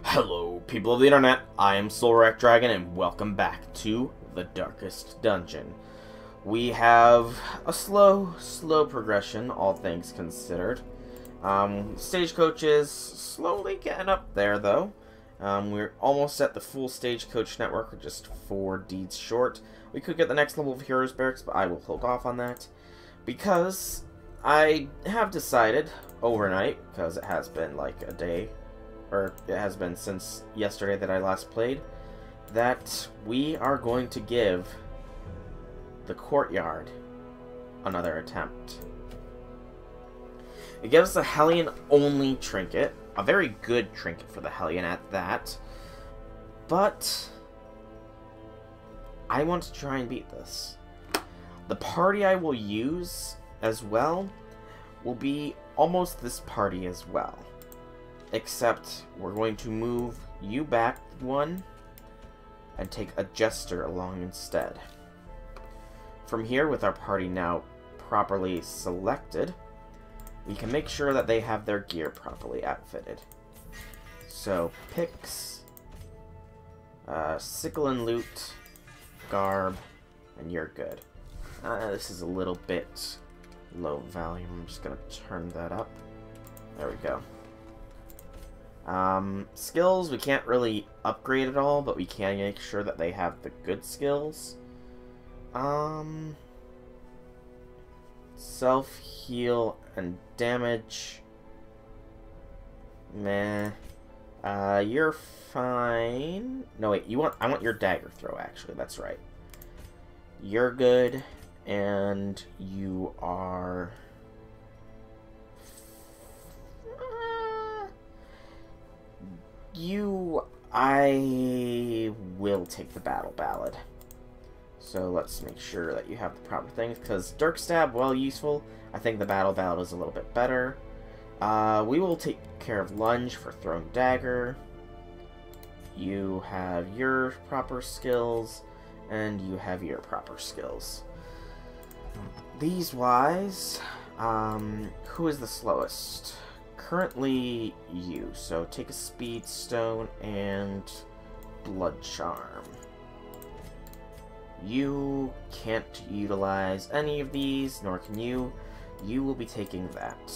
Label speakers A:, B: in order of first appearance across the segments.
A: Hello, people of the internet. I am Soulwreck Dragon, and welcome back to the Darkest Dungeon. We have a slow progression, all things considered. Stagecoach is slowly getting up there, though. We're almost at the full Stagecoach network. We're just 4 deeds short. We could get the next level of Heroes Barracks, but I will hold off on that. Because I have decided overnight, because it has been like a day, or it has been since yesterday that I last played, that we are going to give the Courtyard another attempt. It gives us a Hellion-only trinket, a very good trinket for the Hellion at that, but I want to try and beat this. The party I will use as well will be almost this party as well. Except we're going to move you back one and take a Jester along instead. From here, with our party now properly selected, we can make sure that they have their gear properly outfitted. So, picks, sickle and loot, garb, and you're good. This is a little bit low value. I'm just going to turn that up. There we go. Skills, we can't really upgrade at all, but we can make sure that they have the good skills. Self-heal and damage. Meh. You're fine. No, wait, I want your dagger throw, actually, that's right. You're good, and you are... I will take the Battle Ballad. So let's make sure that you have the proper things, because Dirk Stab, while useful, I think the Battle Ballad is a little bit better. We will take care of Lunge for Thrown Dagger. You have your proper skills, and you have your proper skills. These wise, who is the slowest? Currently you, so take a Speed Stone and Blood Charm. You can't utilize any of these, nor can you. You will be taking that.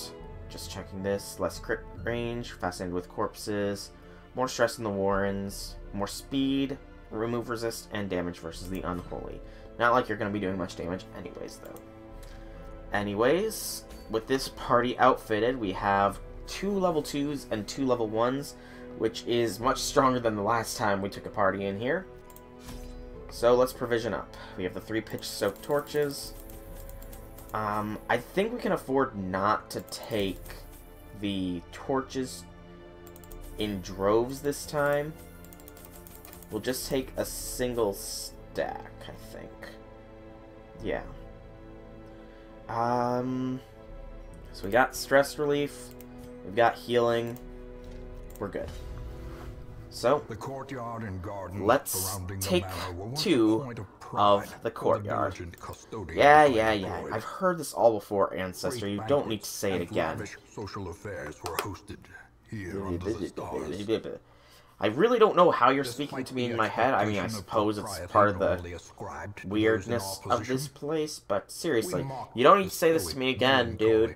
A: Just checking this. Less crit range, fascinated with corpses, more stress in the Warrens, more speed, remove resist, and damage versus the Unholy. Not like you're going to be doing much damage anyways, though. Anyways, with this party outfitted, we have 2 level 2s and 2 level 1s, which is much stronger than the last time we took a party in here. So let's provision up. We have the 3 pitch-soaked torches. I think we can afford not to take the torches in droves this time. We'll just take a single stack, I think. Yeah. So we got stress relief. We've got healing. We're good. So,
B: the courtyard and garden
A: let's take 2 of the courtyard. Yeah. I've heard this all before, Ancestor. You don't need to say it again.
B: Social affairs were hosted here under the stars.
A: I really don't know how you're speaking to me in my head. I mean, I suppose it's part of the weirdness of this place, but seriously, you don't need to say this to me again, dude.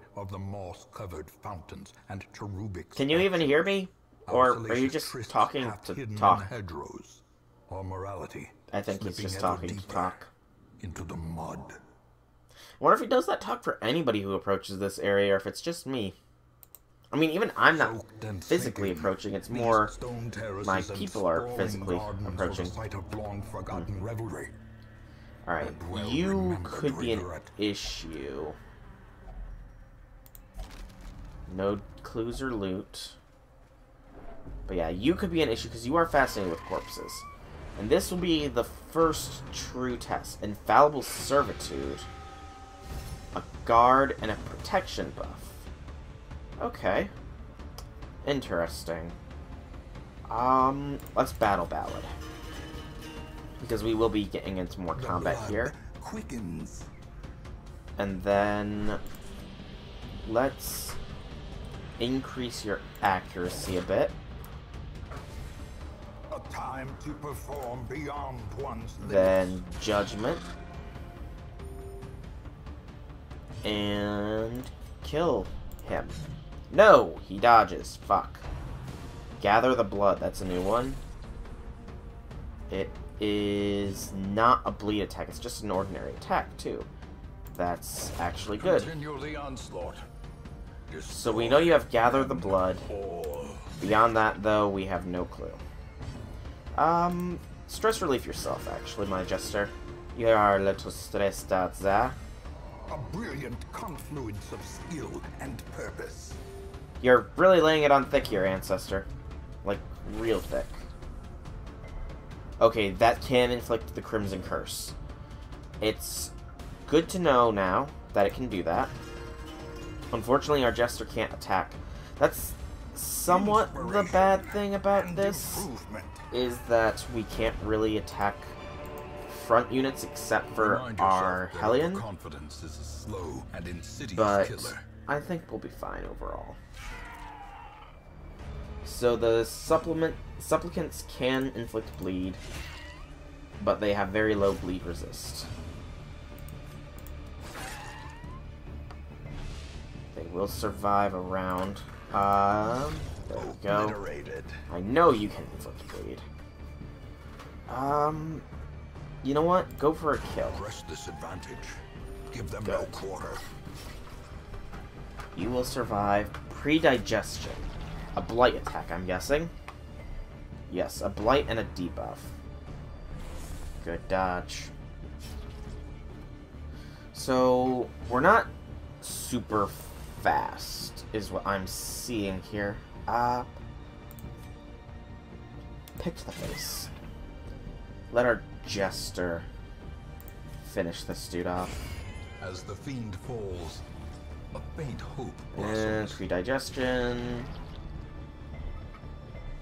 A: Can you even hear me? Or are you just talking to talk? I think he's just talking to talk.
B: Into the mud.
A: I wonder if he does that talk for anybody who approaches this area, or if it's just me. I mean, even I'm not physically approaching, it's more my people are physically approaching. Alright, you could be an issue. No clues or loot. But yeah, you could be an issue because you are fascinated with corpses. And this will be the first true test. Infallible Servitude. A guard and a protection buff. Okay. Interesting. Let's Battle Ballad. Because we will be getting into more combat here.
B: Quickens.
A: And then let's increase your accuracy a bit.
B: Time to perform beyond one's limits.
A: Then Judgment. And kill him. No! He dodges. Fuck. Gather the Blood. That's a new one. It is not a bleed attack. It's just an ordinary attack, too. That's actually good.
B: Continue the onslaught.
A: So we know you have Gather the Blood. Beyond that, though, we have no clue. Stress relief yourself, actually, my Jester. You are a little stressed out there.
B: A brilliant confluence of skill and purpose.
A: You're really laying it on thick here, Ancestor. Like, real thick. Okay, that can inflict the Crimson Curse. It's good to know now that it can do that. Unfortunately, our Jester can't attack. That's somewhat the bad thing about this, is that we can't really attack front units except for our Hellion.
B: Confidence is a slow and insidious
A: But
B: killer.
A: I think we'll be fine overall. So the supplicants can inflict bleed, but they have very low bleed resist. They will survive a round. There we go.
B: Obliterated.
A: I know you can inflict bleed. You know what? Go for a kill.
B: Press this advantage. Give them no quarter.
A: You will survive Predigestion. A Blight attack, I'm guessing. Yes, a Blight and a debuff. Good dodge. So, we're not super fast, is what I'm seeing here. Pick to the face. Let our Jester finish this dude off.
B: As the fiend falls, a faint hope
A: And
B: blossoms.
A: Predigestion.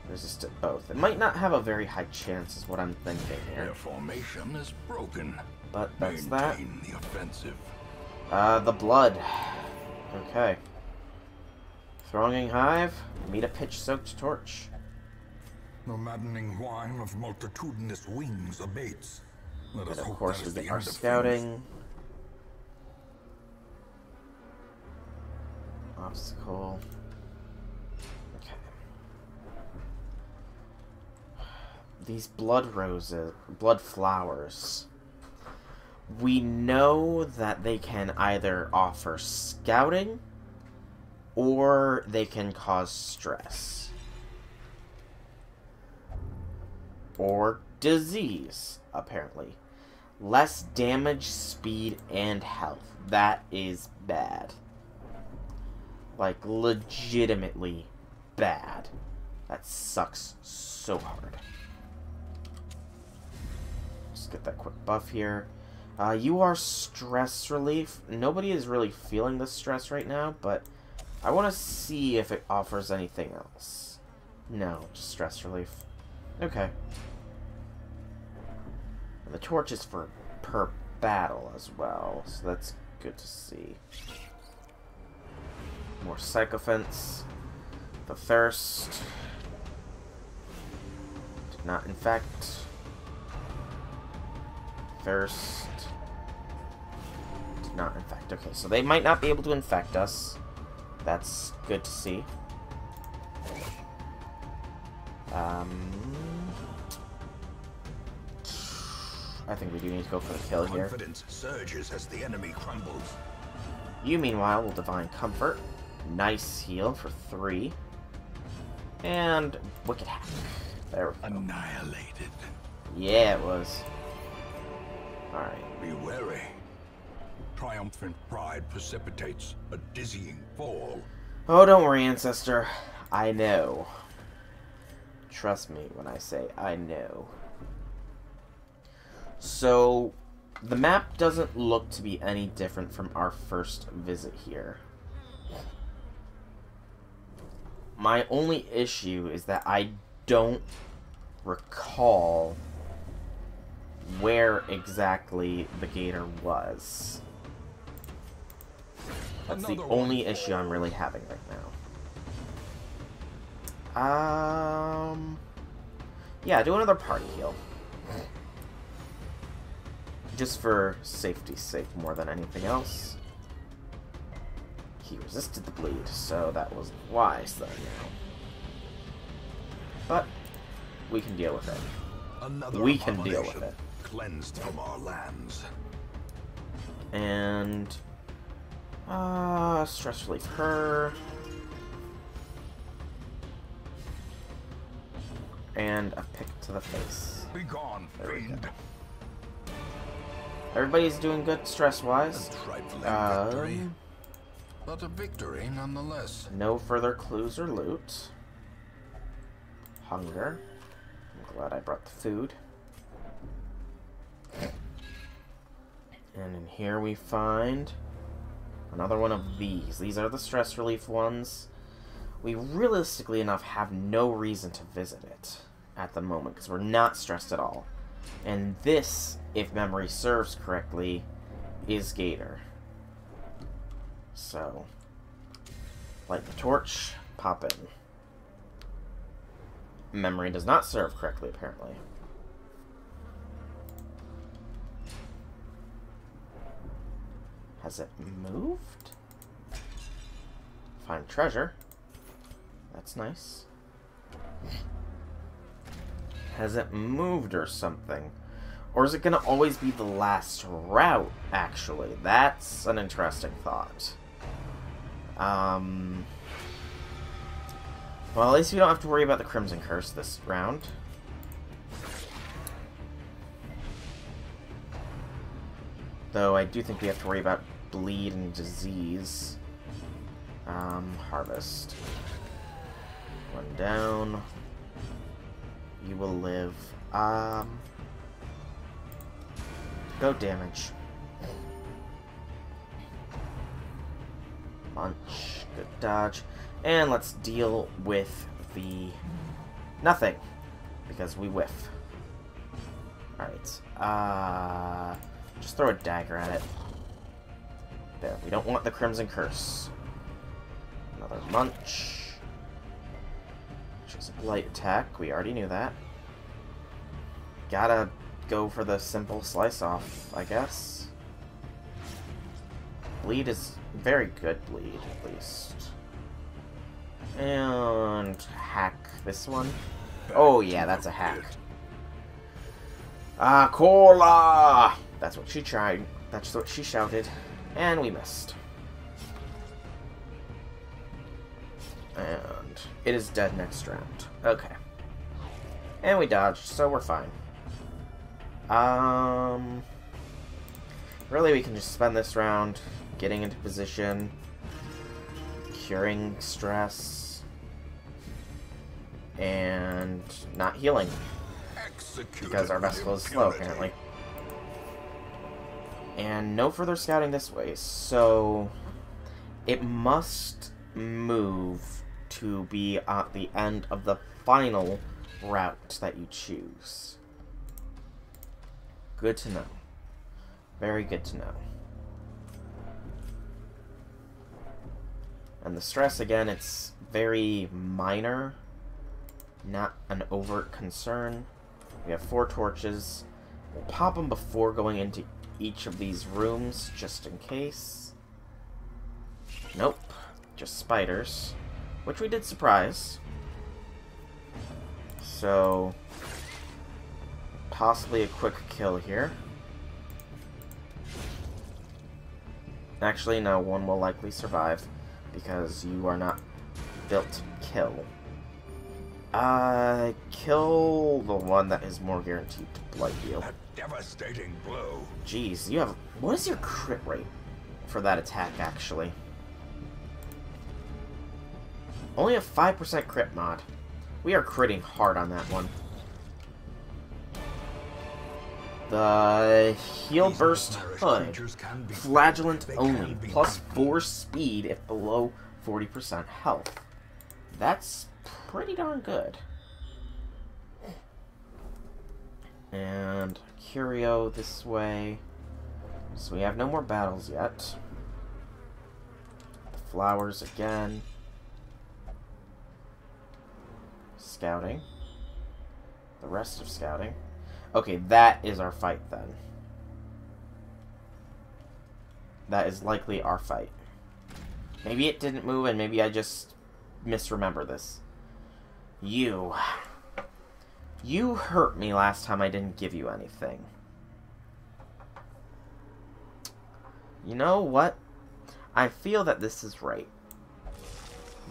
A: Resist it both. It might not have a very high chance, is what I'm thinking here.
B: Their formation is broken.
A: But that's that.
B: Maintain the offensive.
A: The blood. Okay. Thronging Hive. Meet a pitch-soaked torch.
B: The maddening whine of multitudinous wings abates. Let us
A: And of
B: hope
A: course
B: that
A: we
B: is the
A: get our
B: end of
A: scouting. Obstacle. Okay. These blood roses, blood flowers. We know that they can either offer scouting or they can cause stress. Or disease, apparently. Less damage, speed, and health. That is bad. Like, legitimately bad. That sucks so hard. Just get that quick buff here. You are stress relief. Nobody is really feeling the stress right now, but I want to see if it offers anything else. No, just stress relief. Okay. And the torch is for per battle as well, so that's good to see. More sycophants. The thirst. Did not infect. Thirst. Did not infect. Okay, so they might not be able to infect us. That's good to see. I think we do need to go for the kill here.
B: Confidence surges as the enemy crumbles.
A: You, meanwhile, will Divine Comfort. Nice heal for 3. And Wicked Hack. There we go.
B: Annihilated.
A: Yeah, it was. Alright.
B: Be wary. Triumphant pride precipitates a dizzying fall.
A: Oh, don't worry, Ancestor. I know. Trust me when I say I know. So, the map doesn't look to be any different from our first visit here. My only issue is that I don't recall where exactly the Gator was. That's the only issue I'm really having right now. Yeah, do another party heal. Just for safety's sake more than anything else. He resisted the bleed, so that was wise then, you know. But we can deal with it. We can deal with it.
B: Cleansed from our lands.
A: And stress relief her. And a pick to the face.
B: Be gone, fiend.
A: Everybody's doing good stress-wise.
B: But a victory nonetheless.
A: No further clues or loot. Hunger. I'm glad I brought the food. And in here we find another one of these. These are the stress relief ones. We realistically enough have no reason to visit it at the moment because we're not stressed at all. And this, if memory serves correctly, is Gator. So, light the torch, pop in. Memory does not serve correctly, apparently. Has it moved? Find treasure. That's nice. Has it moved or something? Or is it going to always be the last route, actually? That's an interesting thought. Well, at least we don't have to worry about the Crimson Curse this round. Though I do think we have to worry about bleed and disease. Harvest. One down. You will live. Go damage. Munch. Good dodge. And let's deal with the nothing. Because we whiff. Alright. Just throw a dagger at it. There. We don't want the Crimson Curse. Another Munch. Which is a blight attack. We already knew that. Gotta go for the simple slice off, I guess. Bleed is very good bleed, at least. And hack this one. Oh yeah, that's a hack. Cola! That's what she tried. That's what she shouted. And we missed. And it is dead next round. Okay. And we dodged, so we're fine. Really, we can just spend this round getting into position, curing stress, and not healing. Because our vessel is slow, apparently. And no further scouting this way, so it must move to be at the end of the final route that you choose. Good to know. Very good to know. And the stress, again, it's very minor, not an overt concern. We have 4 torches. We'll pop them before going into each of these rooms, just in case. Nope. Just spiders. Which we did surprise. So, possibly a quick kill here. Actually, no, one will likely survive, because you are not built to kill. Kill the one that is more guaranteed to blight you.
B: A devastating blow.
A: Jeez, you have... What is your crit rate for that attack, actually? Only a 5% crit mod. We are critting hard on that one. The Heal Burst Hood. Flagellant only. Plus 4 speed if below 40% health. That's pretty darn good. And Curio this way. So we have no more battles yet. Flowers again. Scouting. The rest of scouting. Okay, that is our fight then. That is likely our fight. Maybe it didn't move and maybe I just misremember this. You hurt me last time I didn't give you anything. You know what? I feel that this is right.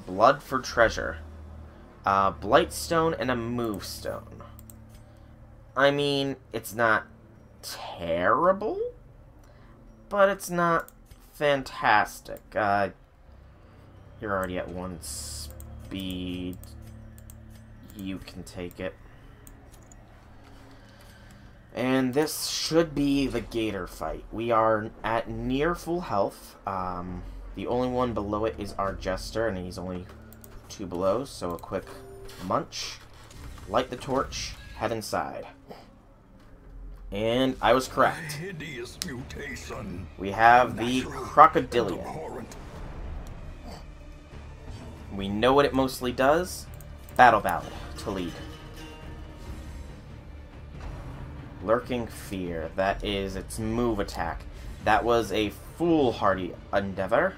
A: Blood for treasure. Blightstone and a movestone. I mean, it's not terrible, but it's not fantastic. You're already at 1 speed. You can take it. And this should be the Gator fight. We are at near full health. The only one below it is our Jester, and he's only 2 below, so a quick munch. Light the torch, head inside. And I was correct.
B: Hideous mutation.
A: We have the Crocodilian. We know what it mostly does. Battle Ballad to lead. Lurking Fear. That is its move attack. That was a foolhardy endeavor,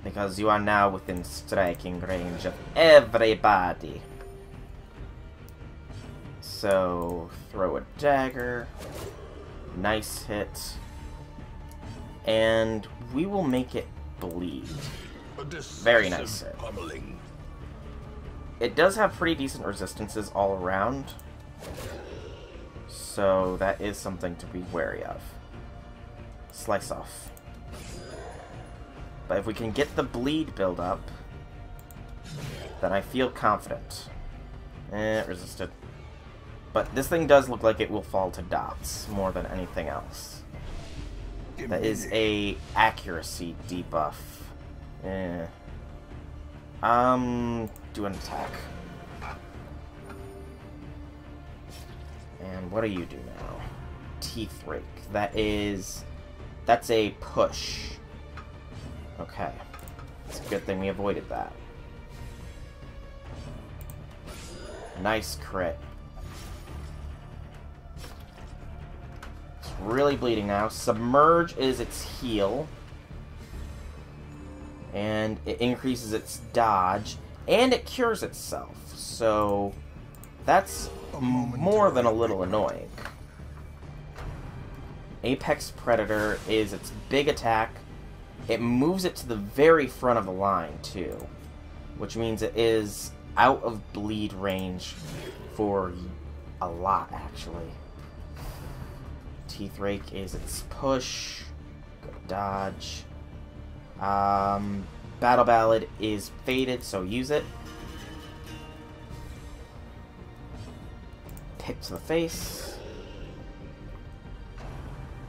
A: because you are now within striking range of everybody. So, throw a dagger. Nice hit. And we will make it bleed. Very nice hit.
B: Pummeling.
A: It does have pretty decent resistances all around, so that is something to be wary of. Slice off. But if we can get the bleed build up, then I feel confident. It resisted. But this thing does look like it will fall to dots more than anything else. That is a accuracy debuff. Do an attack. And what do you do now? Teeth Rake. That's a push. Okay. It's a good thing we avoided that. Nice crit. It's really bleeding now. Submerge is its heal. And it increases its dodge. And it cures itself. So that's more than a little annoying. Apex Predator is its big attack. It moves it to the very front of the line, too. Which means it is out of bleed range for a lot, actually. Teeth Rake is its push. Good dodge. Battle Ballad is faded, so use it. Hit to the face.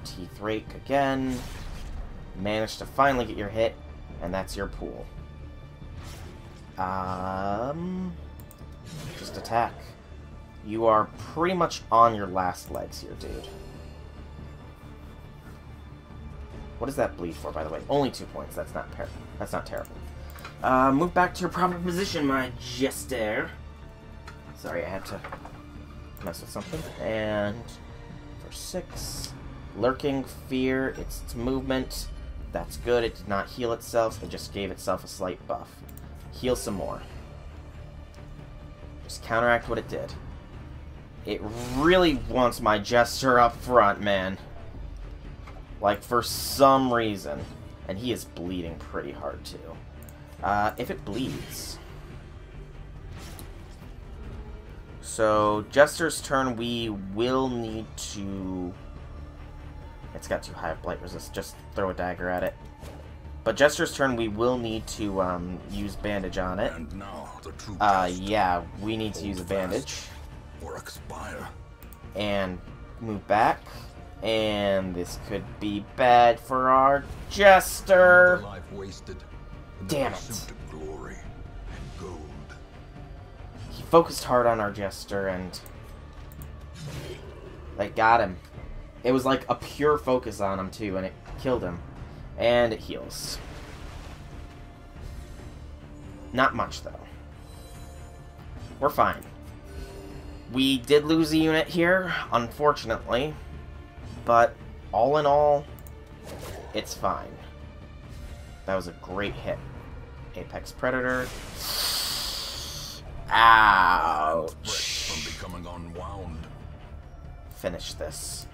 A: Teeth Rake again. Managed to finally get your hit, and that's your pool. Just attack. You are pretty much on your last legs here, dude. What does that bleed for, by the way? Only 2 points. That's not terrible. Move back to your proper position, my Jester. Sorry, I had to mess with something. And for 6, Lurking Fear. It's movement. That's good. It did not heal itself. It just gave itself a slight buff. Heal some more. Just counteract what it did. It really wants my Jester up front, man. Like, for some reason. And he is bleeding pretty hard, too. If it bleeds. So, Jester's turn, we will need to... It's got too high of blight resist. Just throw a dagger at it. But Jester's turn, we will need to use bandage on it.
B: And now the true
A: yeah, we need to use a bandage.
B: or expire.
A: And move back. And this could be bad for our Jester.
B: Another life wasted in the
A: Damn
B: pursuit
A: it.
B: of glory and gold.
A: He focused hard on our Jester and like got him. It was like a pure focus on him too, and it killed him. And it heals. Not much though. We're fine. We did lose a unit here, unfortunately, but all in all, it's fine. That was a great hit. Apex Predator. Ouch.
B: From becoming unwound.
A: Finish this.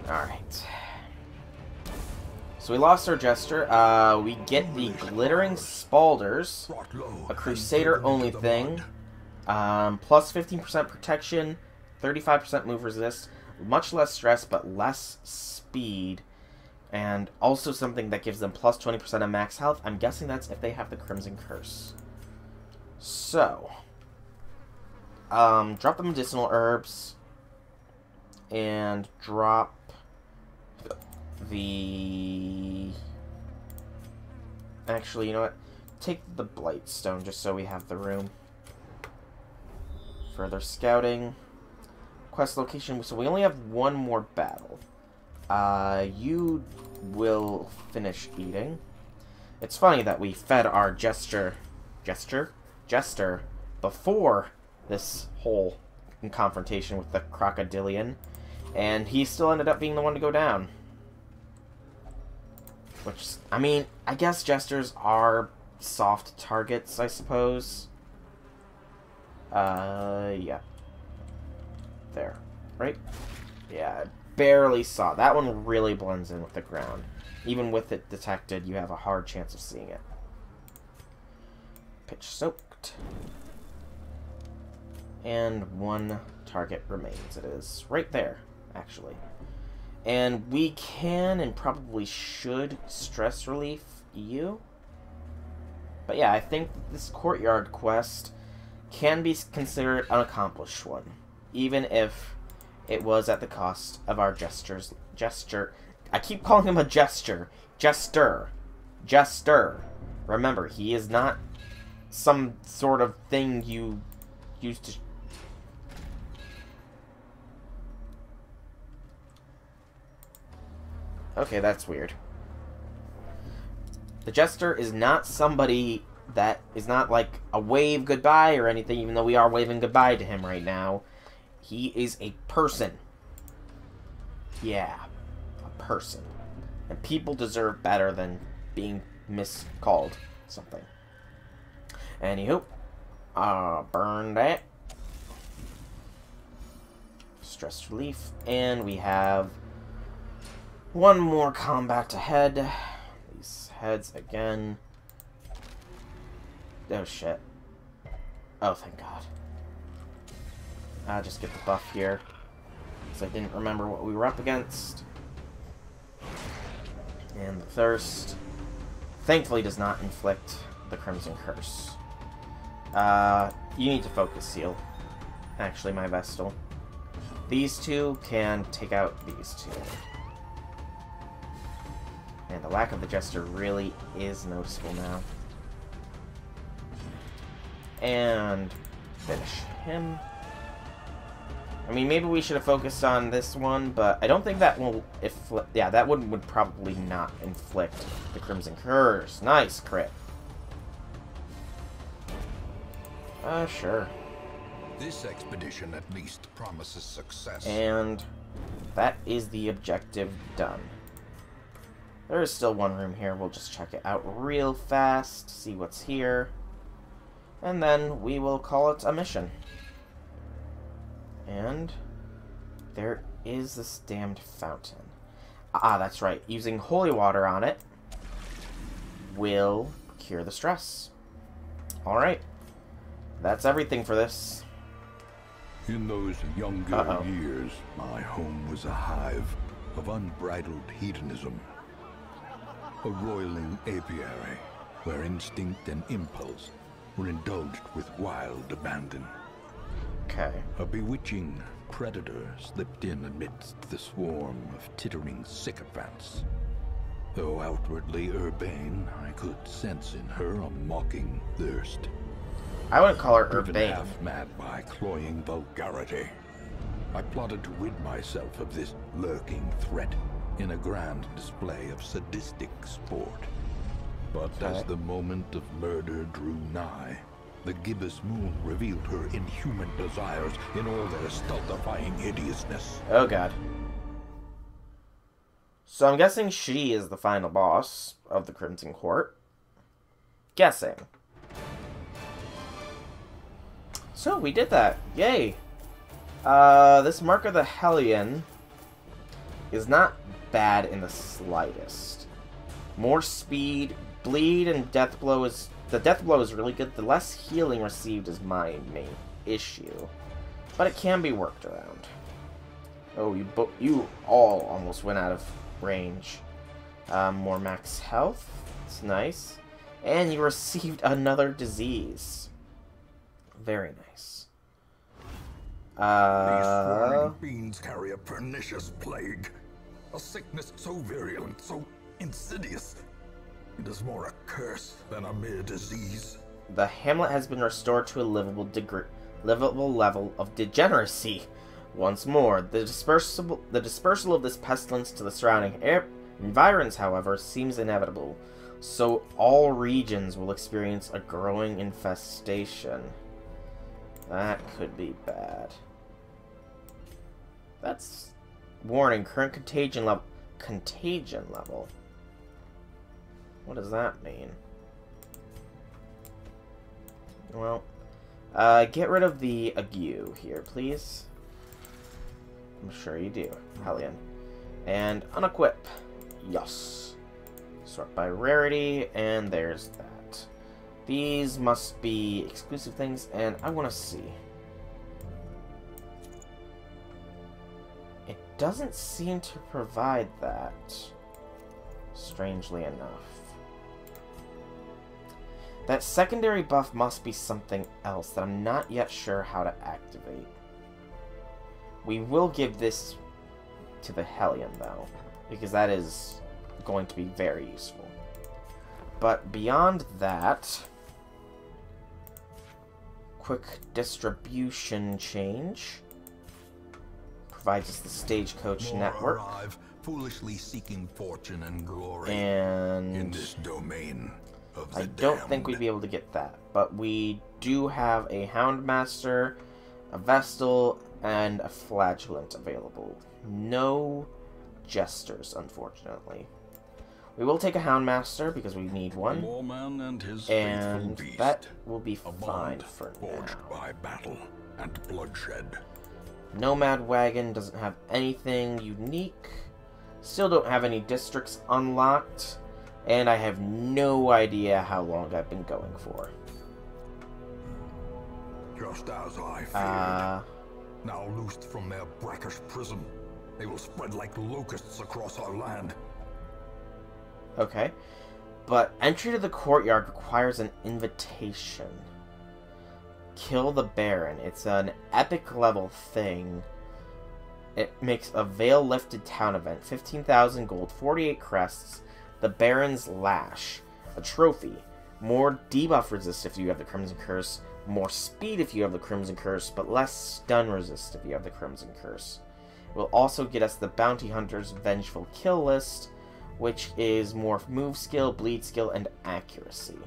A: Alright. So we lost our Jester. We get the Glittering Spaulders, a Crusader-only thing. Plus 15% protection, 35% move resist, much less stress, but less speed. And also something that gives them plus 20% of max health. I'm guessing that's if they have the Crimson Curse. So, drop the medicinal herbs. And drop the... Actually, you know what? Take the Blightstone just so we have the room. Further scouting. Quest location. So we only have one more battle. You will finish eating. It's funny that we fed our Jester before this whole confrontation with the Crocodilian, and he still ended up being the one to go down. Which, I mean, I guess Jesters are soft targets, I suppose. Yeah. There. Right? Yeah, I barely saw. That one really blends in with the ground. Even with it detected, you have a hard chance of seeing it. Pitch soaked. And one target remains. It is right there, actually. And we can and probably should stress relief you. But yeah, I think this courtyard quest can be considered an accomplished one. Even if it was at the cost of our Jester. I keep calling him a Jester. Jester. Remember, he is not some sort of thing you used to... Okay, that's weird. The Jester is not somebody that is not like a wave goodbye or anything, even though we are waving goodbye to him right now. He is a person. Yeah, a person. And people deserve better than being miscalled something. Anywho, burn that. Stress relief. And we have one more combat ahead. These heads again. Oh shit. Oh, thank God. I'll just get the buff here, because I didn't remember what we were up against. And the Thirst, thankfully, does not inflict the Crimson Curse. You need to focus Seal. Actually, my Vestal. These two can take out these two. And the lack of the Jester really is noticeable now. And finish him. I mean, maybe we should have focused on this one, but I don't think that will... Yeah, that one would probably not inflict the Crimson Curse. Nice crit. Sure.
B: This expedition at least promises success.
A: And that is the objective done. There is still one room here. We'll just check it out real fast, see what's here. And then we will call it a mission. And there is this damned fountain. Ah, that's right. Using holy water on it will cure the stress. Alright. That's everything for this.
B: In those younger years, my home was a hive of unbridled hedonism. A roiling apiary where instinct and impulse were indulged with wild abandon.
A: Okay.
B: A bewitching predator slipped in amidst the swarm of tittering sycophants. Though outwardly urbane, I could sense in her a mocking thirst.
A: I wouldn't call her
B: Driven
A: urbane.
B: half mad by cloying vulgarity, I plotted to rid myself of this lurking threat in a grand display of sadistic sport. But as the moment of murder drew nigh, the gibbous moon revealed her inhuman desires in all their stultifying hideousness.
A: Oh god. So I'm guessing she is the final boss of the Crimson Court. Guessing. So we did that. Yay. This Mark of the Hellion is not bad in the slightest. More speed, bleed, and death blow is... The death blow is really good. The less healing received is my main issue. But it can be worked around. Oh, you all almost went out of range. More max health. It's nice. And you received another disease. Very nice.
B: These flying fiends carry a pernicious plague. A sickness so virulent, so insidious. It is more a curse than a mere disease.
A: The hamlet has been restored to a livable level of degeneracy. Once more, the dispersal of this pestilence to the surrounding environs, however, seems inevitable. So all regions will experience a growing infestation. That could be bad. That's... Warning, current contagion level. Contagion level? What does that mean? Well, get rid of the ague here, please. I'm sure you do, Hellion. And unequip. Yes. Sort by rarity, and there's that. These must be exclusive things, and I want to see. It doesn't seem to provide that, strangely enough. That secondary buff must be something else that I'm not yet sure how to activate. We will give this to the Hellion, though, because that is going to be very useful. But beyond that, quick distribution change provides us the Stagecoach network.
B: Arrive, foolishly seeking fortune and glory
A: and
B: in this domain of the
A: I don't
B: damned.
A: think we'd be able to get that, but we do have a Houndmaster, a Vestal, and a Flagellant available. No Jesters, unfortunately. We will take a Houndmaster because we need one,
B: Moorman and his
A: and
B: faithful beast,
A: that will be
B: a
A: fine
B: bond
A: for
B: forged
A: now.
B: by battle and bloodshed.
A: Nomad Wagon doesn't have anything unique. Still don't have any districts unlocked. And I have no idea how long I've been going for.
B: Just as I feared. Now loosed from their brackish prison, they will spread like locusts across our land.
A: Okay. But entry to the courtyard requires an invitation. Kill the Baron. It's an epic level thing. It makes a Veil Lifted Town event. 15,000 gold, 48 crests. The Baron's Lash. A trophy. More debuff resist if you have the Crimson Curse. More speed if you have the Crimson Curse, but less stun resist if you have the Crimson Curse. It will also get us the Bounty Hunter's Vengeful Kill list, which is more move skill, bleed skill, and accuracy.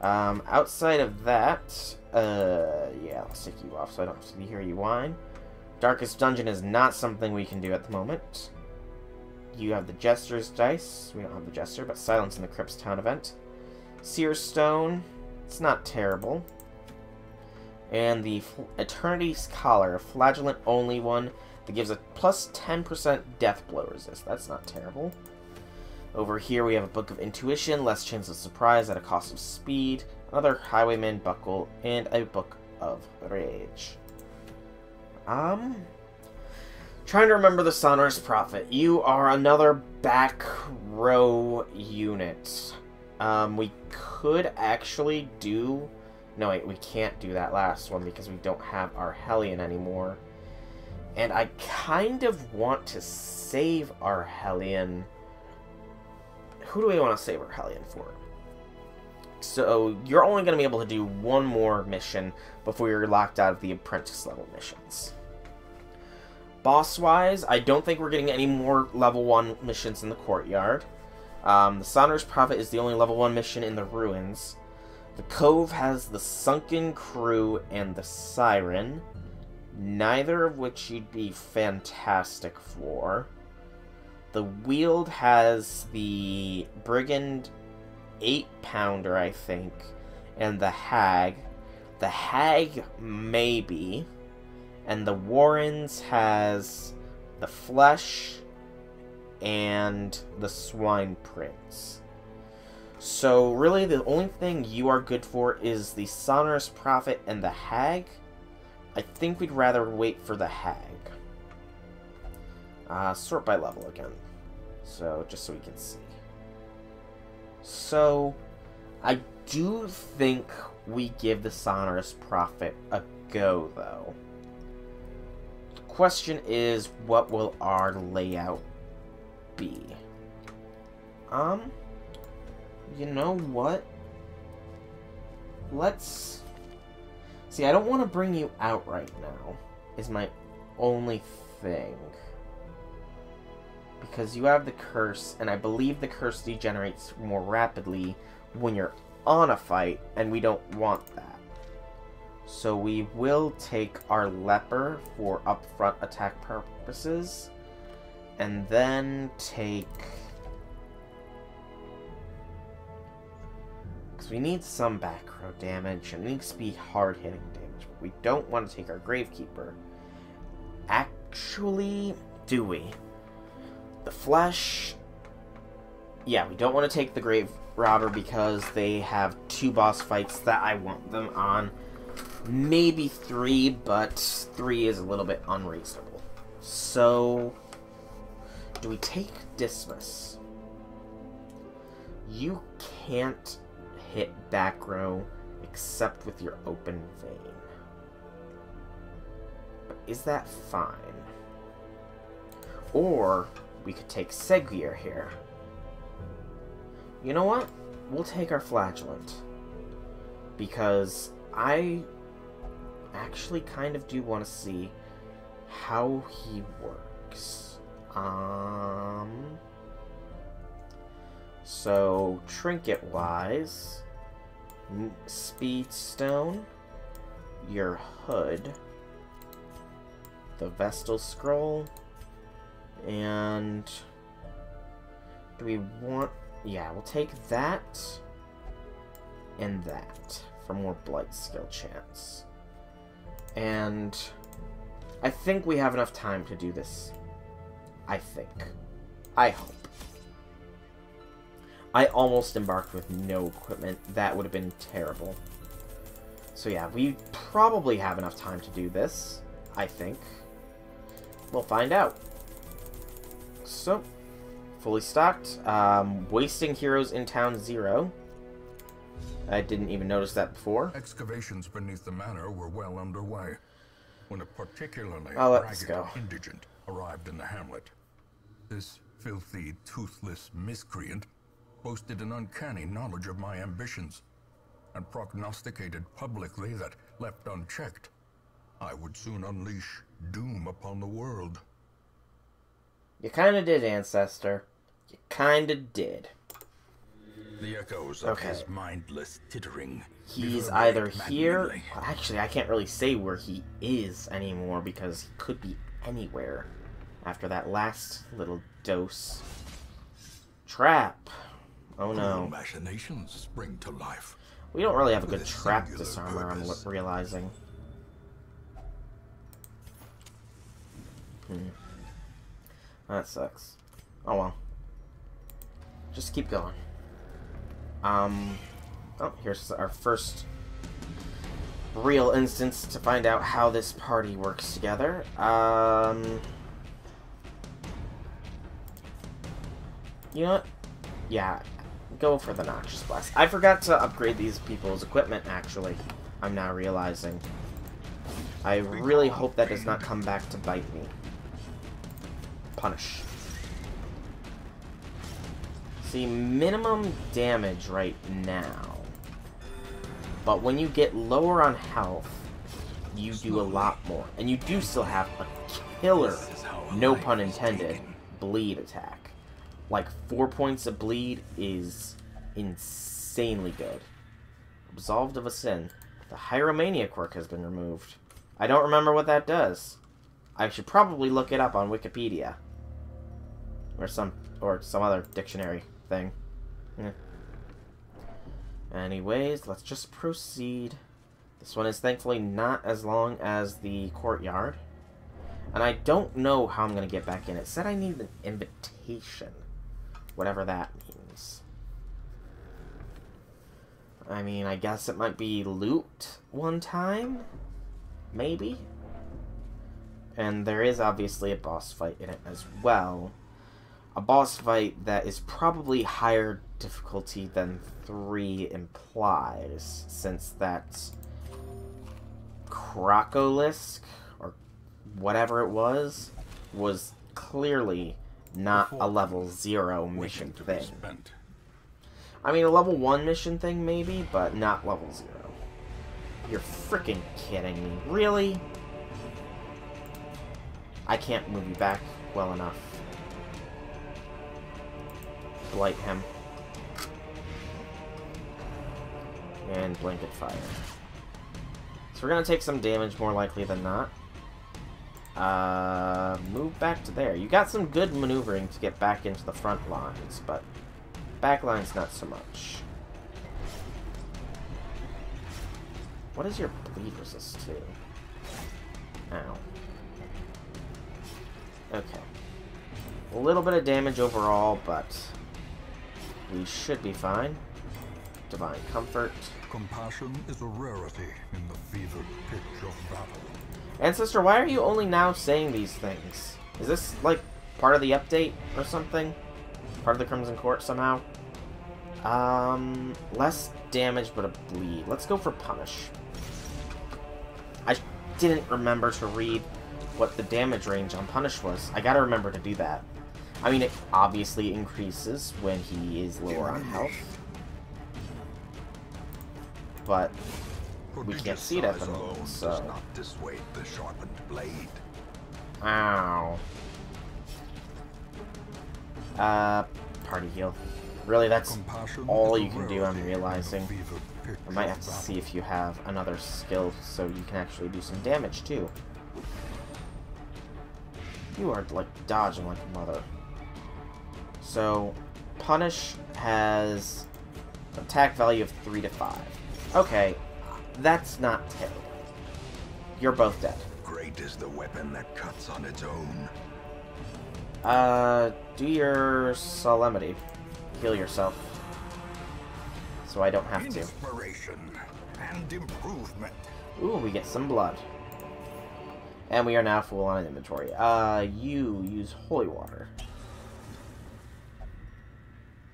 A: Outside of that, yeah, I'll stick you off so I don't have to hear you whine. Darkest Dungeon is not something we can do at the moment. You have the Jester's Dice. We don't have the Jester, but Silence in the Crypt's Town event. Seer Stone. It's not terrible. And the Eternity's Collar, a Flagellant only one that gives a plus 10% death blow resist. That's not terrible. Over here we have a Book of Intuition, less chance of surprise at a cost of speed, another Highwayman Buckle, and a Book of Rage. Trying to remember the Sonorous Prophet. You are another back row unit. We could actually do... No, wait, we can't do that last one because we don't have our Hellion anymore. And I kind of want to save our Hellion. Who do we want to save our Hellion for? So, you're only going to be able to do one more mission before you're locked out of the apprentice level missions. Boss-wise, I don't think we're getting any more level 1 missions in the courtyard. The Sonorous Prophet is the only level 1 mission in the ruins. The Cove has the Sunken Crew and the Siren, neither of which you'd be fantastic for. The Weald has the Brigand 8-pounder, I think, and the Hag. The Hag, maybe. And the Warrens has the Flesh and the Swine Prince. So, really, the only thing you are good for is the Sonorous Prophet and the Hag. I think we'd rather wait for the Hag. Sort by level again. So, just so we can see. So, I do think we give the Sonorous Prophet a go, though. The question is, what will our layout be? You know what? Let's... See, I don't want to bring you out right now, is my only thing. Because you have the curse, and I believe the curse degenerates more rapidly when you're on a fight, and we don't want that. So we will take our leper for upfront attack purposes, and then take... because we need some back row damage, and it needs to be hard-hitting damage, but we don't want to take our Gravekeeper. Actually, do we? The Flesh... yeah, we don't want to take the Grave Robber because they have 2 boss fights that I want them on. Maybe 3, but 3 is a little bit unreasonable. So, do we take Dismas? You can't hit back row except with your open vein. But is that fine? Or we could take Seguir here. You know what? We'll take our Flagellant. Because I actually kind of do want to see how he works. So, trinket-wise, Speedstone, your Hood, the Vestal Scroll, and do we want... yeah, we'll take that and that for more Blight skill chance. And I think we have enough time to do this. I think. I hope. I almost embarked with no equipment. That would have been terrible. So yeah, we probably have enough time to do this. I think. We'll find out. So, fully stocked. Wasting heroes in town 0. I didn't even notice that before.
B: Excavations beneath the manor were well underway when a particularly
A: ragged
B: indigent arrived in the hamlet. This filthy, toothless miscreant boasted an uncanny knowledge of my ambitions and prognosticated publicly that, left unchecked, I would soon unleash doom upon the world.
A: You kinda did, Ancestor. You kinda did.
B: The echoes of his mindless tittering.
A: He's either here... actually, I can't really say where he is anymore because he could be anywhere after that last little dose. Trap. Oh no.
B: Machinations spring to life.
A: We don't really have a good trap disarmer, I'm realizing. That sucks. Oh well. Just keep going. Oh, here's our first real instance to find out how this party works together. You know what? Yeah, go for the Noxious Blast. I forgot to upgrade these people's equipment, actually. I'm now realizing. I really hope that does not come back to bite me. Punish. See, minimum damage right now. But when you get lower on health, you do a lot more. And you do still have a killer no pun intended, bleed attack. Like, 4 points of bleed is insanely good. Absolved of a sin. The Hieromania quirk has been removed. I don't remember what that does. I should probably look it up on Wikipedia. Or some other dictionary thing. Yeah. Anyways, let's just proceed. This one is thankfully not as long as the courtyard. And I don't know how I'm going to get back in. It said I need an invitation. Whatever that means. I mean, I guess it might be loot one time? Maybe? And there is obviously a boss fight in it as well. A boss fight that is probably higher difficulty than 3 implies, since that's Krokolisk, or whatever it was clearly not a level 0 mission thing. I mean, a level 1 mission thing maybe, but not level 0. You're freaking kidding me. Really? I can't move you back well enough. Blight him. And blanket fire. So we're gonna take some damage more likely than not. Move back to there. You got some good maneuvering to get back into the front lines, but back lines not so much. What is your bleed resist to? Ow. Okay. A little bit of damage overall, but we should be fine. Divine Comfort.
B: Compassion is a rarity in the fevered pitch of battle.
A: Ancestor, why are you only now saying these things? Is this, like, part of the update or something? Part of the Crimson Court somehow? Less damage but a bleed. Let's go for Punish. I didn't remember to read what the damage range on Punish was. I gotta remember to do that. I mean, it obviously increases when he is lower on health. But we can't see it at the moment, so...
B: does not dissuade the sharpened blade.
A: Ow. Party heal. Really, that's all you can do, I'm realizing. I might have to see if you have another skill so you can actually do some damage, too. You are, like, dodging like a mother. So, Punish has attack value of 3 to 5. Okay, that's not terrible. You're both dead.
B: Great is the weapon that cuts on its own.
A: Do your Solemnity. Heal yourself. So I don't have to.
B: Inspiration and improvement.
A: Ooh, we get some blood. And we are now full on inventory. You use Holy Water.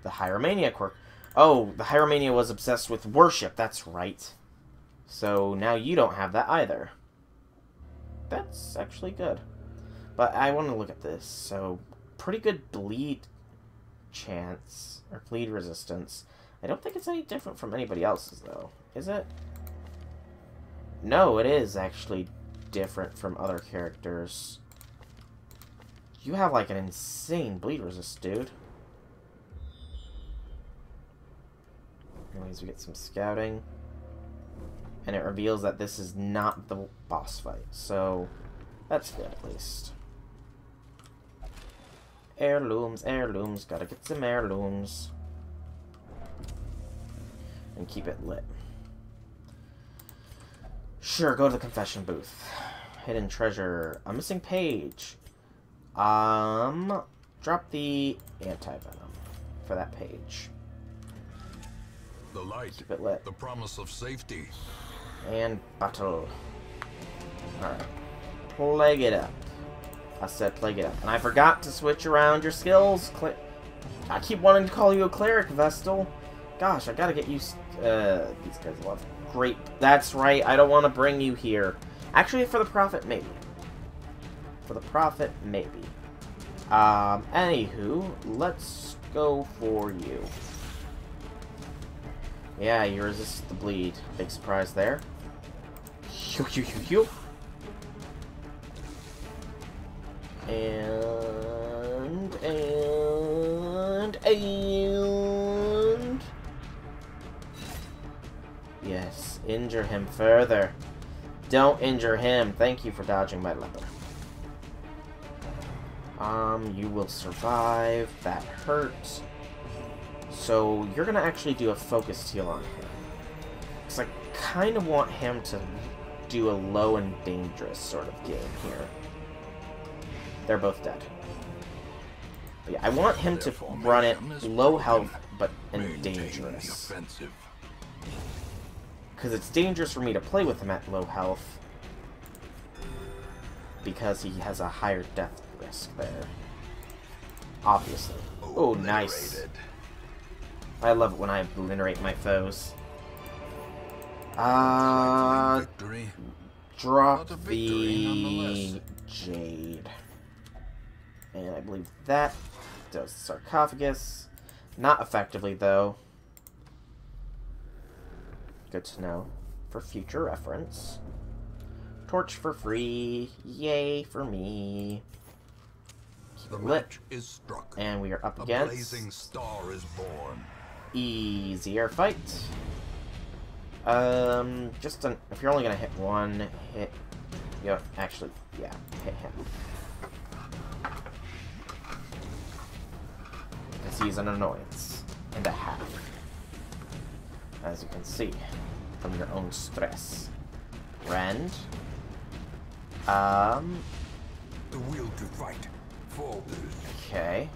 A: The Hieromania quirk. Oh, the Hieromania was obsessed with worship, that's right. So now you don't have that either. That's actually good. But I want to look at this. So, pretty good bleed chance, or bleed resistance. I don't think it's any different from anybody else's, though. Is it? No, it is actually different from other characters. You have, like, an insane bleed resist, dude. Anyways, we get some scouting. And it reveals that this is not the boss fight. So, that's good, at least. Heirlooms, heirlooms. Gotta get some heirlooms. And keep it lit. Sure, go to the confession booth. Hidden treasure. A missing page. Drop the anti-venom for that page.
B: The light,
A: keep it lit.
B: The promise of safety.
A: And battle. Alright. Plague it up. I said plague it up. And I forgot to switch around your skills. I keep wanting to call you a cleric, Vestal. Gosh, I gotta get used... these guys love great... That's right, I don't want to bring you here. Actually, for the Prophet, maybe. For the Prophet, maybe. Anywho, let's go for you. Yeah, you resist the bleed. Big surprise there. And... Yes, injure him further. Don't injure him. Thank you for dodging my leper. You will survive. That hurt. So, you're gonna actually do a focused heal on him. Because I kind of want him to do a low and dangerous sort of game here. They're both dead. But yeah, I want him to run it low health, but and dangerous. Because it's dangerous for me to play with him at low health. Because he has a higher death risk there. Obviously. Oh, nice. I love it when I obliterate my foes. Drop the Jade. And I believe that does Sarcophagus. Not effectively, though. Good to know. For future reference. Torch for free. Yay for me. Keep it lit.
B: Is struck.
A: And we are up against...
B: A blazing star is born.
A: Easier fight. Just if you're only gonna hit one hit, yeah, actually, yeah, hit him. Because he's an annoyance and a half, as you can see from your own stress. Rend.
B: The will to fight falters.
A: Okay.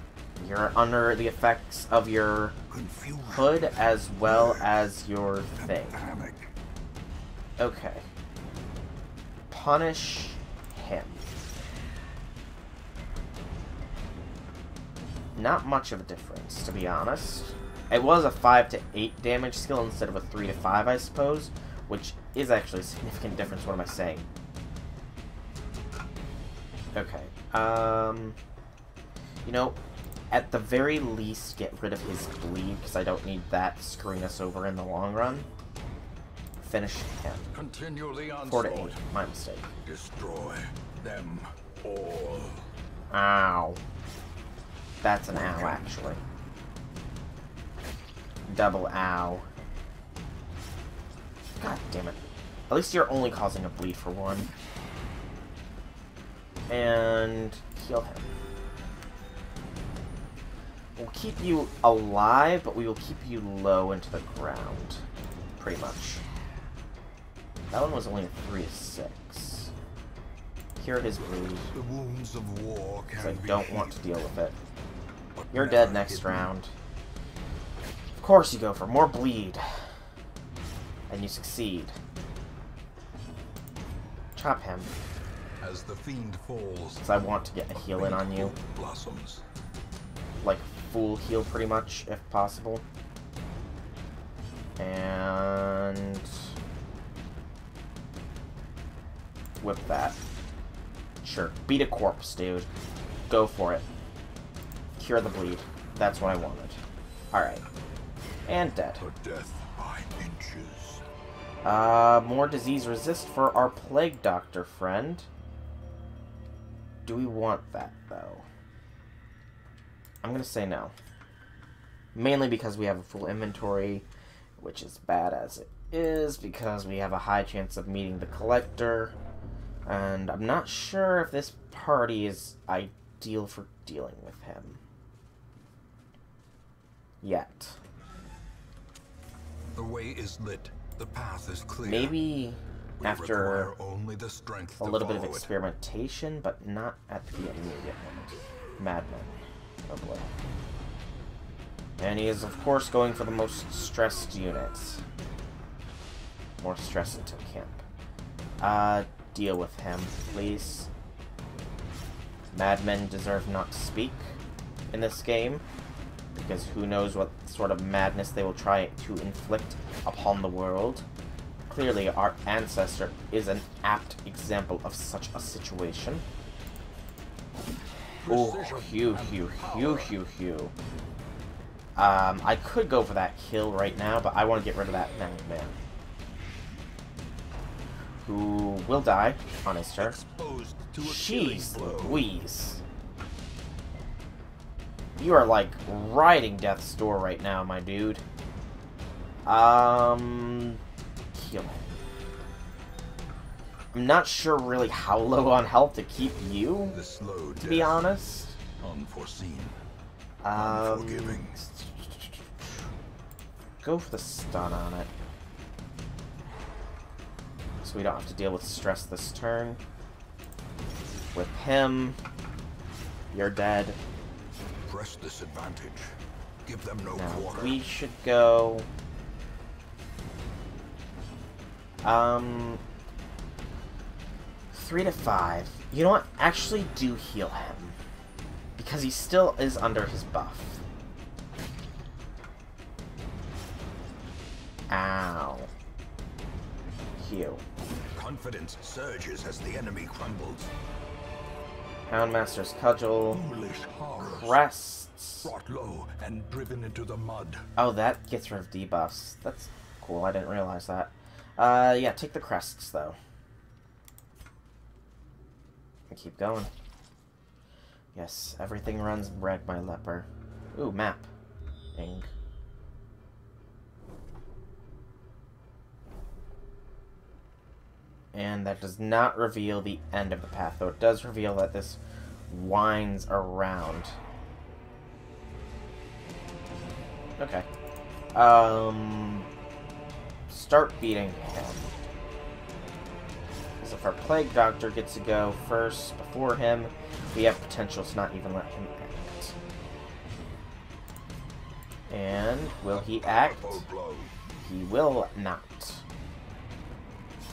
A: You're under the effects of your hood as well as your thing. Okay. Punish him. Not much of a difference, to be honest. It was a 5 to 8 damage skill instead of a 3 to 5, I suppose, which is actually a significant difference. What am I saying? Okay. You know, at the very least, get rid of his bleed, because I don't need that screwing us over in the long run. Finish him.
B: Continually
A: 4 to 8. My mistake.
B: Destroy them all.
A: Ow. That's an ow, actually. Double ow. God damn it. At least you're only causing a bleed for one. And heal him. We'll keep you alive, but we will keep you low into the ground. Pretty much. That one was only a 3 to 6. Cure his bleed.
B: The wounds of war can
A: I
B: be
A: don't want to deal with it.
B: but
A: You're
B: never
A: dead next
B: hidden.
A: round. Of course you go for more bleed. And you succeed. Chop him.
B: As the fiend falls,
A: Because I want to get a heal in on you.
B: blossoms.
A: Like, full heal pretty much, if possible. And... whip that. Sure. Beat a corpse, dude. Go for it. Cure the bleed. That's what I wanted. Alright. And dead.
B: A death by inches.
A: More disease resist for our plague doctor friend. Do we want that, though? I'm gonna say no. Mainly because we have a full inventory, which is bad as it is, because we have a high chance of meeting the Collector, and I'm not sure if this party is ideal for dealing with him. Yet.
B: The way is lit. The path is clear.
A: Maybe
B: We
A: after
B: require only the strength
A: a
B: to
A: little bit of
B: follow it.
A: experimentation, but not at the immediate moment. Madman. Oh boy. And he is, of course, going for the most stressed units. More stress into camp. Deal with him, please. Madmen deserve not to speak in this game, because who knows what sort of madness they will try to inflict upon the world. Clearly, our ancestor is an apt example of such a situation. Oh, hew. I could go for that kill right now, but I want to get rid of that man. Who will die on his turn.
B: Exposed to a
A: Jeez
B: killing blow.
A: Louise. You are, like, riding death's door right now, my dude. Heal him. I'm not sure really how low on health to keep you,
B: The slow
A: to be honest.
B: Unforeseen. Unforgiving.
A: Go for the stun on it. So we don't have to deal with stress this turn. With him, you're dead.
B: Press this advantage. Give them no
A: Now,
B: quarter.
A: we should go... 3 to 5. You know what? Actually do heal him. Because he still is under his buff. Ow. Heal.
B: Confidence surges as the enemy crumbles.
A: Houndmaster's Cudgel.
B: Foolish horrors.
A: Crests.
B: Brought low and driven into the mud.
A: Oh, that gets rid of debuffs. That's cool. I didn't realize that. Yeah, take the crests, though. And keep going. Yes, everything runs red, my leper. Ooh, map. Ing. And that does not reveal the end of the path, though it does reveal that this winds around. Okay. Start beating him. So if our Plague Doctor gets to go first before him, we have potential to not even let him act. And will he act? He will not.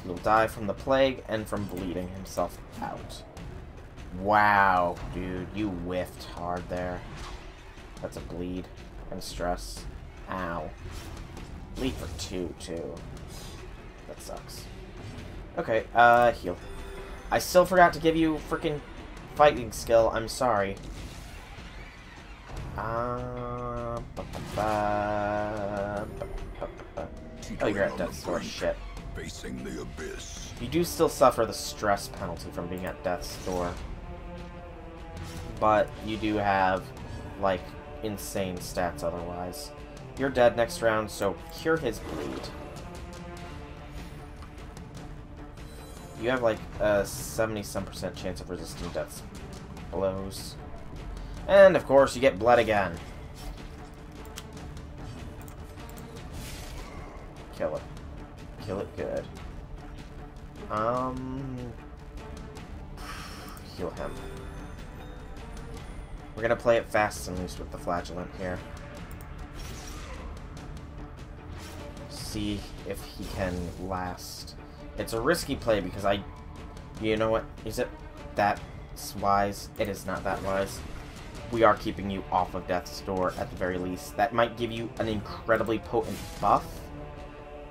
A: He'll die from the plague and from bleeding himself out. Wow, dude, you whiffed hard there. That's a bleed and stress. Ow. Bleed for 2, too. That sucks. Okay, heal. I still forgot to give you freaking fighting skill. I'm sorry. Oh, you're at death's door. Shit.
B: Facing the abyss.
A: You do still suffer the stress penalty from being at death's door. But you do have, like, insane stats otherwise. You're dead next round, so cure his bleed. You have, like, a 70-some% chance of resisting death's blows. And, of course, you get bled again. Kill it. Kill it good. Heal him. We're gonna play it fast and loose with the Flagellant here. See if he can last. It's a risky play because you know what? Is it that wise? It is not that wise. We are keeping you off of Death's Door at the very least. That might give you an incredibly potent buff,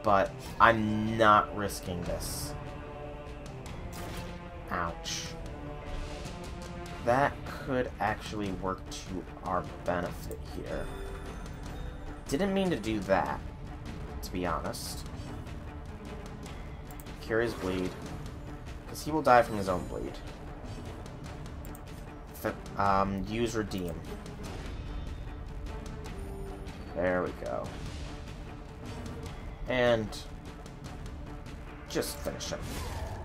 A: but I'm not risking this. Ouch. That could actually work to our benefit here. Didn't mean to do that, to be honest. Cure his bleed, because he will die from his own bleed. Use Redeem. There we go. And just finish him.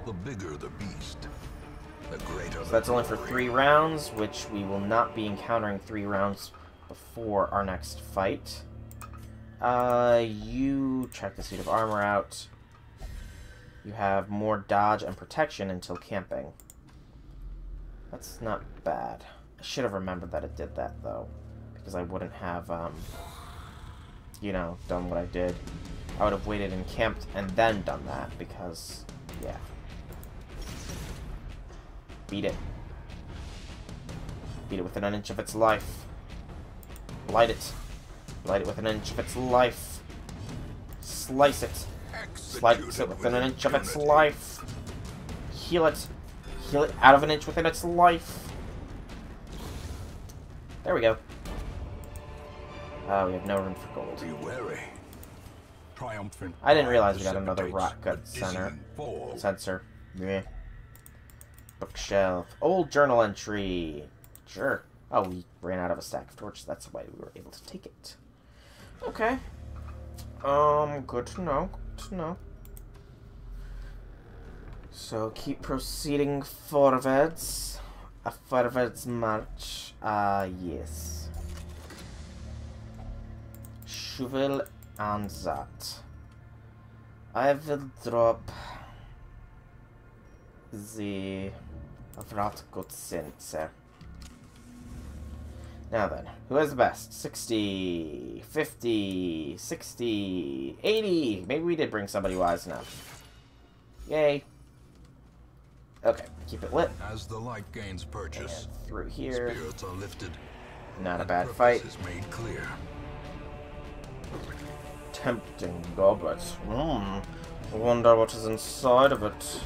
B: The bigger the beast, the greater.
A: So that's only for 3 rounds, which we will not be encountering 3 rounds before our next fight. You check the suit of armor out. You have more dodge and protection until camping. That's not bad. I should have remembered that it did that, though, because I wouldn't have, you know, done what I did. I would have waited and camped and then done that, because, yeah. Beat it. Beat it within an inch of its life. Blight it. Blight it within an inch of its life. Slice it. Slice it within an inch of its life. Heal it. Heal it out of an inch within its life. There we go. We have no room for gold.
B: Be wary. Triumphant.
A: I didn't realize we got another rock gut sensor. Yeah. Bookshelf. Old journal entry. Sure. Oh, we ran out of a stack of torches. That's why we were able to take it. Okay. Good to know. Good to know. So, keep proceeding forwards. A forwards march. Yes. Shovel and that. I will drop the Vratgotsense. Now then, who has the best? 60, 50, 60, 80. Maybe we did bring somebody wise enough. Yay. Okay, keep it lit.
B: As the light gains purchase,
A: and through here.
B: Spirits are lifted.
A: Not a bad fight.
B: Is made clear.
A: Tempting goblet. I wonder what is inside of it.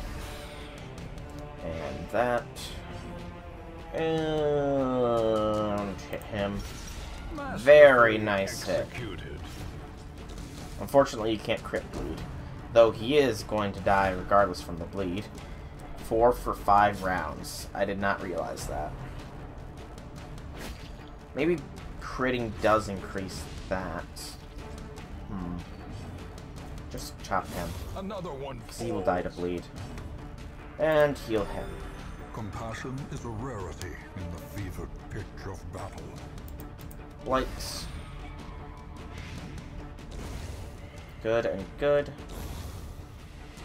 A: And that. And hit him. Very nice hit. Unfortunately, you can't crit bleed. Though he is going to die regardless from the bleed. 4 for 5 rounds. I did not realize that. Maybe critting does increase that. Just chop him.
B: Another one.
A: He will die to bleed. And heal him.
B: Compassion is a rarity in the fevered pitch of battle.
A: Lights. Good and good.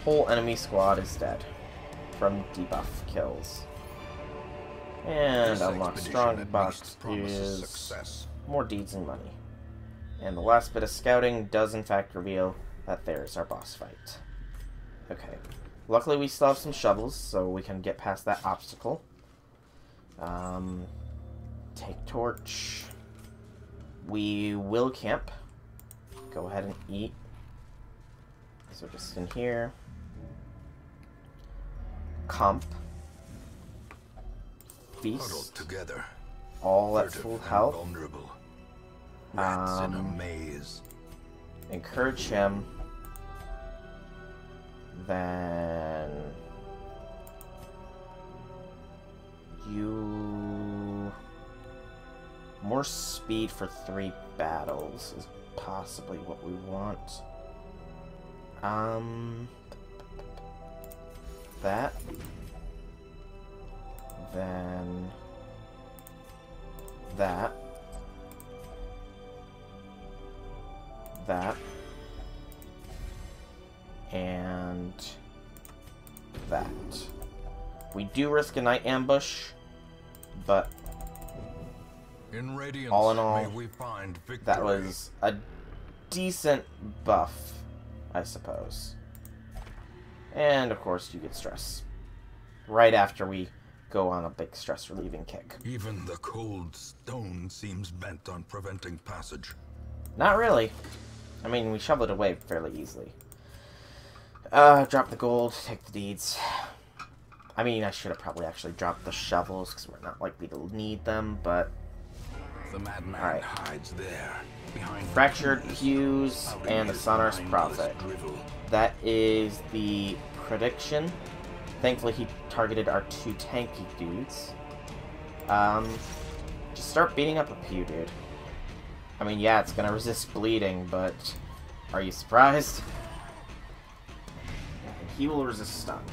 A: Whole enemy squad is dead from debuff kills. And unlock strong box is
B: success.
A: More deeds and money. And the last bit of scouting does in fact reveal that there's our boss fight. Okay. Luckily we still have some shovels, so we can get past that obstacle. Take torch. We will camp. Go ahead and eat. So just in here. Comp. Feast.
B: Together.
A: All at full health.
B: Vulnerable. Rats in a maze.
A: Encourage him. Then you more speed for 3 battles is possibly what we want. That. Then that. That. And that. We do risk a night ambush, but
B: in Radiance,
A: all in all,
B: may we find victory.
A: That was a decent buff, I suppose. And of course, you get stress right after we go on a big stress relieving kick.
B: Even the cold stone seems bent on preventing passage.
A: Not really. I mean, we shoveled it away fairly easily. Drop the gold, take the deeds. I mean, I should have probably actually dropped the shovels, because we're not likely to need them, but...
B: The madman hides there, behind
A: Fractured Pews and the Sonar's Prophet. That is the prediction. Thankfully, he targeted our 2 tanky dudes. Just start beating up a pew, dude. I mean, yeah, it's gonna resist bleeding, but... Are you surprised? He will resist stun.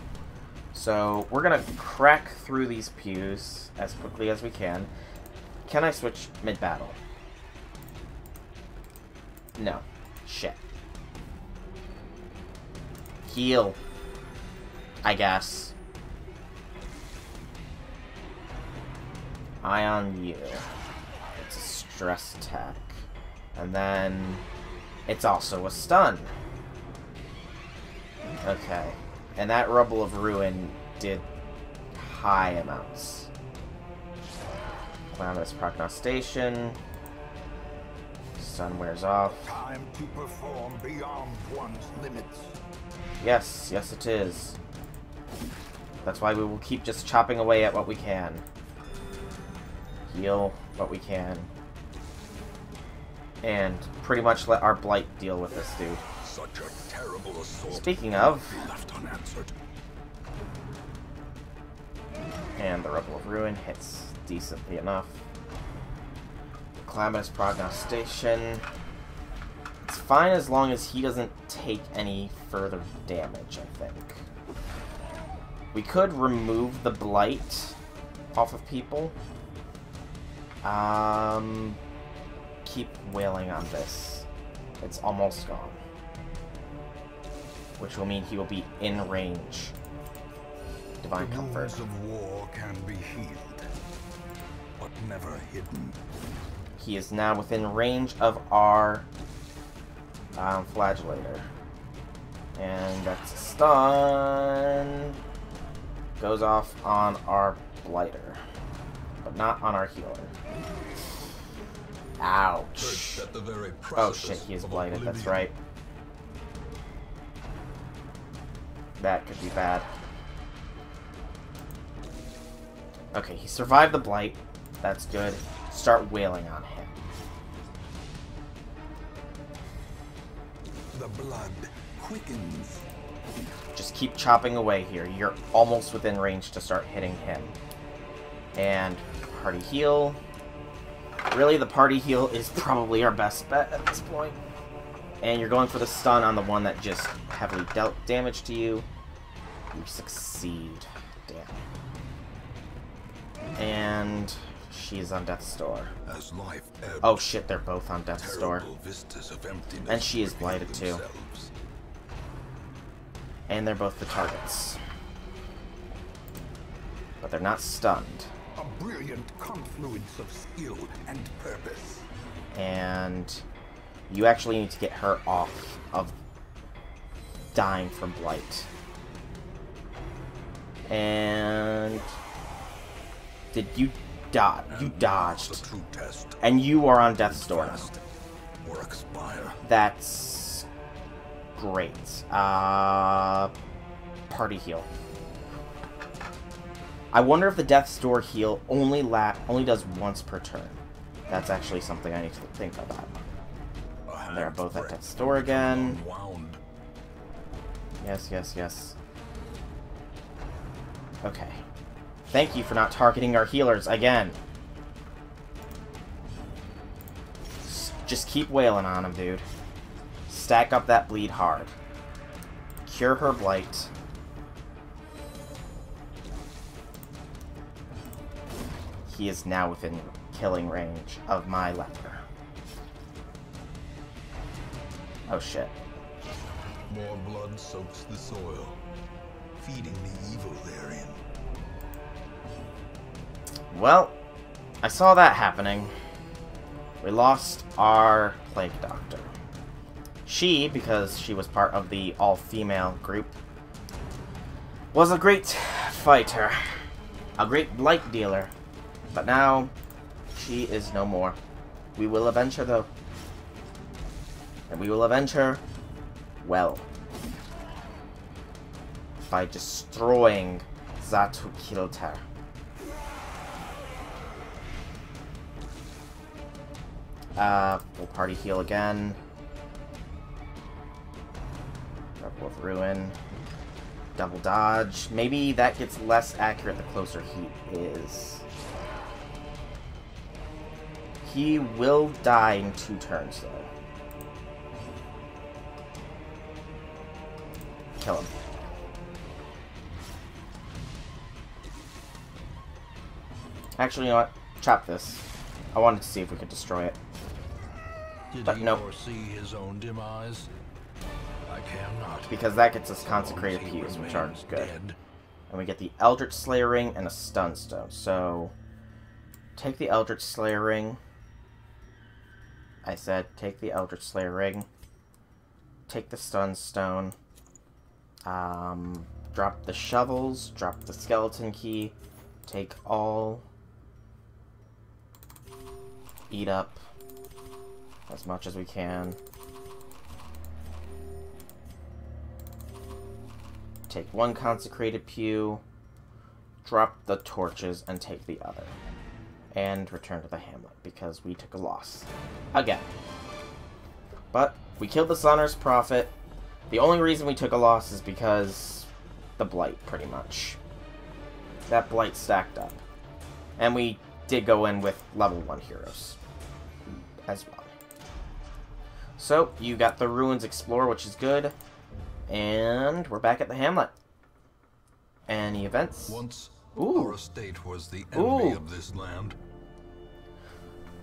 A: So, we're gonna crack through these pews as quickly as we can. Can I switch mid-battle? No. Shit. Heal. I guess. Eye on you. It's a stress attack. And then... It's also a stun. Okay. And that Rubble of Ruin did high amounts. Calamitous Prognostication. Sun wears off.
B: Time to perform beyond one's limits.
A: Yes, yes it is. That's why we will keep just chopping away at what we can. Heal what we can. And pretty much let our Blight deal with this dude.
B: Such a terrible assault.
A: Speaking of...
B: Left unanswered.
A: And the Rubble of Ruin hits decently enough. Calamitous Prognostication. It's fine as long as he doesn't take any further damage, I think. We could remove the Blight off of people. Keep wailing on this. It's almost gone. Which will mean he will be in range. Divine Comfort.
B: The wounds of war can be healed, but never hidden.
A: He is now within range of our Flagellator. And that's a stun. Goes off on our Blighter, but not on our healer. Ouch. Oh shit, he is blighted, that's right. That could be bad. Okay, he survived the blight. That's good. Start wailing on him.
B: The blood quickens.
A: Just keep chopping away here. You're almost within range to start hitting him. And party heal. Really, the party heal is probably our best bet at this point. And you're going for the stun on the one that just heavily dealt damage to you. You succeed. Damn. And she's on Death's Door.
B: As life ebbs,
A: oh shit, they're both on Death's Door. And she is blighted too. And they're both the targets. But they're not stunned.
B: A brilliant confluence of skill and purpose.
A: And you actually need to get her off of dying from blight. And did you dodge? You dodged. And you are on Death's Door now.
B: Or expire.
A: That's great. Party heal. I wonder if the Death's Door heal only does once per turn. That's actually something I need to think about. They're both at Death's Door again. Yes, yes, yes. Okay. Thank you for not targeting our healers again. Just keep wailing on him, dude. Stack up that bleed hard. Cure her blight. He is now within killing range of my leper. Oh shit.
B: More blood soaks the soil, feeding the evil therein.
A: Well, I saw that happening. We lost our Plague Doctor. She, because she was part of the all-female group, was a great fighter. A great blight dealer. But now, she is no more. We will avenge her, though. And we will avenge her well. By destroying Xatu Kilter. We'll party heal again. Rebel of Ruin. Double dodge. Maybe that gets less accurate the closer he is. He will die in 2 turns, though. Kill him. Actually, you know what? Chop this. I wanted to see if we could destroy it. But
B: Did he foresee his own demise? I cannot.
A: Because that gets us consecrated pews, which aren't good. And we get the Eldritch Slayer Ring and a Stun Stone. So, take the Eldritch Slayer Ring. I said, take the Eldritch Slayer Ring. Take the Stun Stone. Drop the shovels. Drop the Skeleton Key. Take all. Eat up as much as we can. Take 1 consecrated pew. Drop the torches and take the other. And return to the hamlet, because we took a loss. Again. But, we killed the Sunner's Prophet. The only reason we took a loss is because the Blight, pretty much. That Blight stacked up. And we did go in with level 1 heroes. as well. So, you got the ruins explored, which is good. And we're back at the hamlet. Any events?
B: Once,
A: Ooh.
B: our estate was the envy
A: Ooh.
B: of this land.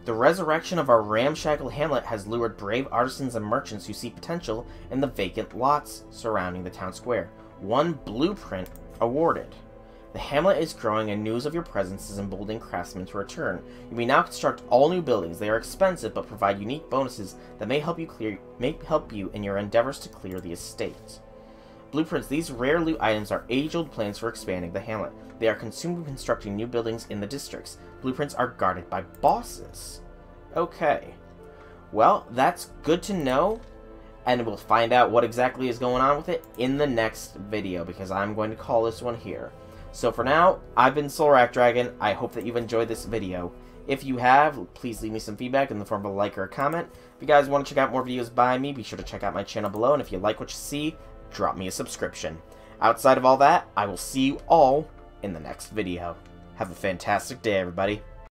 A: The resurrection of our ramshackle hamlet has lured brave artisans and merchants who see potential in the vacant lots surrounding the town square. 1 blueprint awarded. The hamlet is growing and news of your presence is emboldening craftsmen to return. You may now construct all new buildings. They are expensive but provide unique bonuses that may help you in your endeavors to clear the estate. Blueprints. These rare loot items are age-old plans for expanding the hamlet. They are consumed when constructing new buildings in the districts. Blueprints are guarded by bosses. Okay. Well, that's good to know. And we'll find out what exactly is going on with it in the next video, because I'm going to call this one here. So for now, I've been Solrak Dragon. I hope that you've enjoyed this video. If you have, please leave me some feedback in the form of a like or a comment. If you guys want to check out more videos by me, be sure to check out my channel below. And if you like what you see, drop me a subscription. Outside of all that, I will see you all in the next video. Have a fantastic day, everybody.